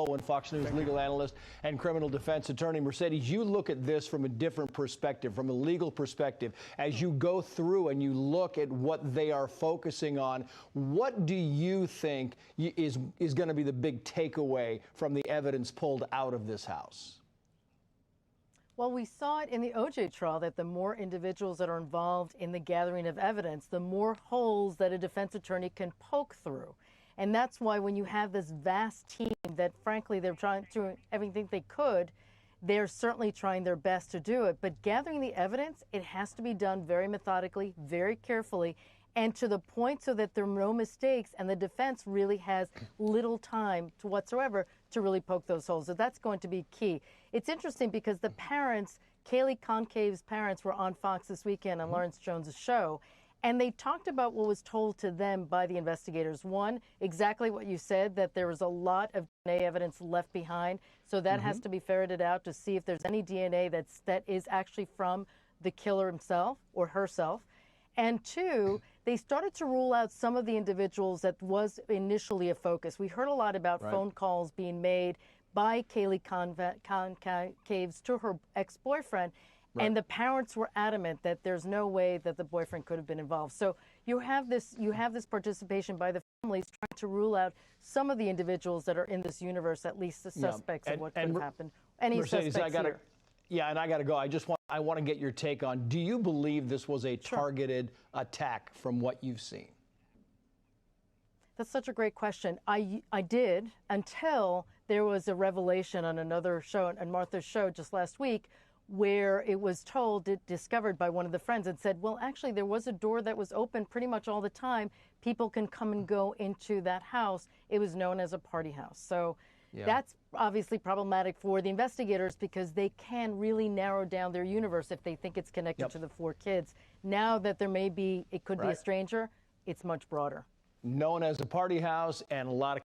Baldwin, Fox News legal analyst and criminal defense attorney. Mercedes, you look at this from a different perspective, from a legal perspective. As you go through and you look at what they are focusing on, what do you think is going to be the big takeaway from the evidence pulled out of this house? Well, we saw it in the O.J. trial that the more individuals that are involved in the gathering of evidence, the more holes that a defense attorney can poke through. And that's why when you have this vast team that, frankly, they're trying to do everything they could, they're certainly trying their best to do it. But gathering the evidence, it has to be done very methodically, very carefully, and to the point so that there are no mistakes, and the defense really has little time to whatsoever to really poke those holes. So that's going to be key. It's interesting because the parents, Kaylee Concave's parents, were on Fox this weekend on Lawrence Jones' show, and they talked about what was told to them by the investigators. One, exactly what you said, that there was a lot of DNA evidence left behind, so that has to be ferreted out to see if there's any DNA that is actually from the killer himself or herself. And two, they started to rule out some of the individuals that was initially a focus. We heard a lot about phone calls being made by Kaylee Concaves to her ex-boyfriend, and the parents were adamant that there's no way that the boyfriend could have been involved. So you have this participation by the families trying to rule out some of the individuals that are in this universe, at least the suspects of what could have happened. Any Mercedes, suspects here? Yeah, and I got to go. I want to get your take on, do you believe this was a targeted attack from what you've seen? That's such a great question. I did, until there was a revelation on another show, on Martha's show just last week, where it was discovered by one of the friends and said, well, actually, there was a door that was open pretty much all the time. People can come and go into that house. It was known as a party house. So that's obviously problematic for the investigators because they can really narrow down their universe if they think it's connected to the 4 kids. Now that it could be a stranger, it's much broader. Known as a party house and a lot of